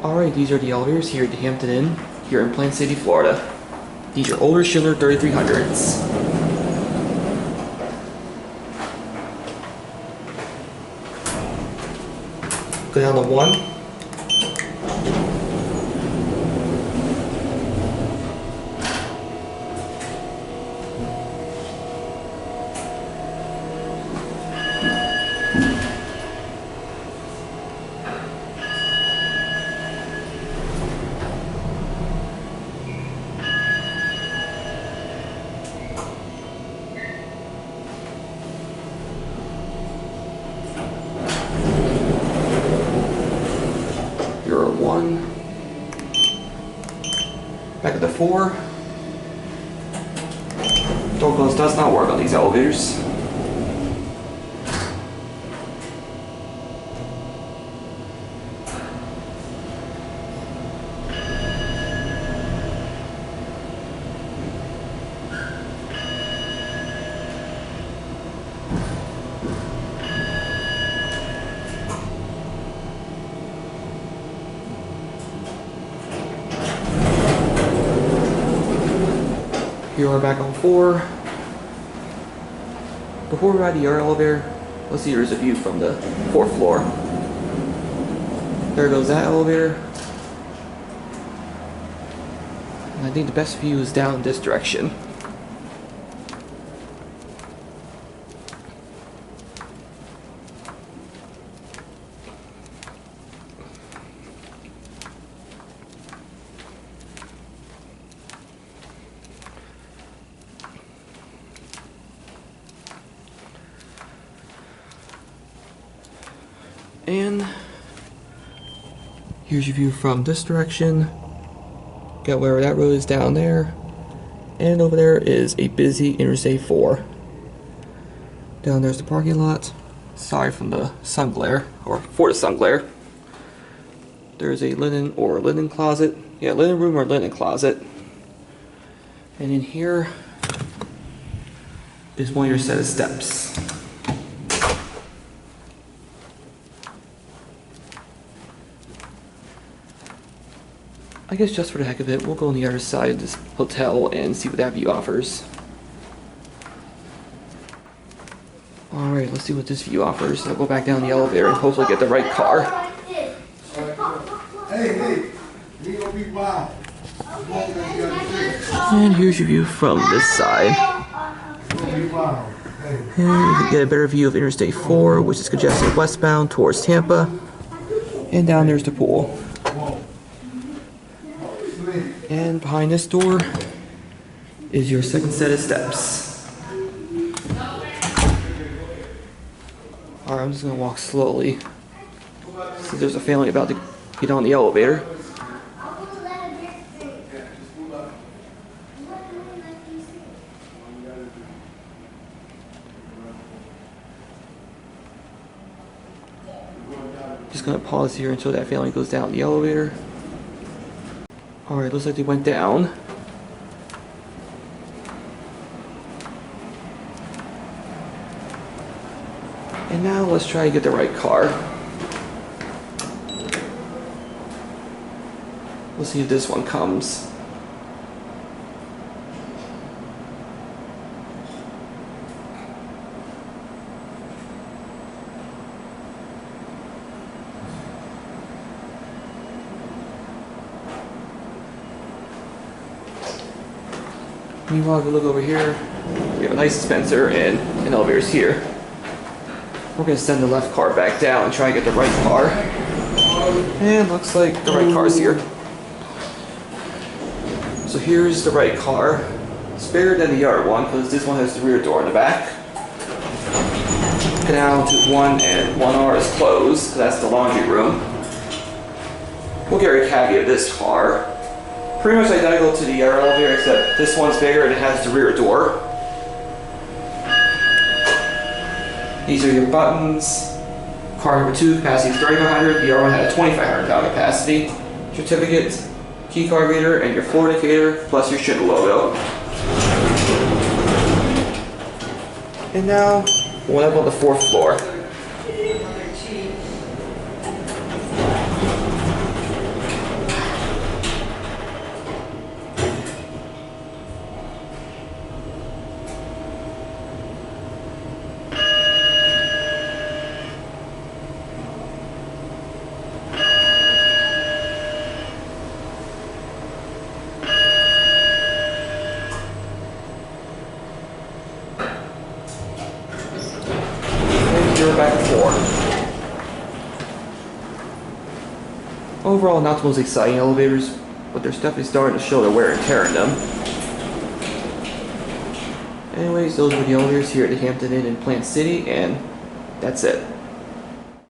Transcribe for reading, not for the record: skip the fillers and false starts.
Alright, these are the elevators here at the Hampton Inn, here in Plant City, Florida. These are older Schindler 3300s. Go down to 1. You're 1. Back at the 4. Door close does not work on these elevators. Here we're back on 4. Before we ride the elevator, let's see here's a view from the 4th floor. There goes that elevator. And I think the best view is down this direction. And here's your view from this direction. Got where that road is down there. And over there is a busy Interstate 4. Down there's the parking lot. Sorry from the sun glare, or for the sun glare. There's a linen closet. Yeah, linen room or linen closet. And in here is one of your set of steps. I guess just for the heck of it, we'll go on the other side of this hotel and see what that view offers. Alright, let's see what this view offers. I'll go back down the elevator and hopefully get the right car. And here's your view from this side. And you can get a better view of Interstate 4, which is congested westbound towards Tampa. And down there's the pool. And behind this door is your second set of steps. Alright, I'm just going to walk slowly. So there's a family about to get on the elevator. Just going to pause here until that family goes down the elevator. Alright, looks like they went down. And now let's try to get the right car. Let's see if this one comes. Meanwhile, if we look over here, we have a nice dispenser and an elevator's here. We're going to send the left car back down and try and get the right car. And looks like the right car's here. So here's the right car. It's bigger than the other one because this one has the rear door in the back. Get down to 1 and 1R is closed because that's the laundry room. We'll get a caveat of this car. Pretty much identical to the other elevator, except this one's bigger and it has the rear door. These are your buttons. Car number 2, capacity 3,500. The other one had a 2,500 pound capacity. Certificate, key card reader, and your floor indicator, plus your Schindler logo. And now, we'll up on the 4th floor. back and forth. Overall, not the most exciting elevators, but they're definitely starting to show the wear and tear in them. Anyways, those were the elevators here at the Hampton Inn in Plant City, and that's it.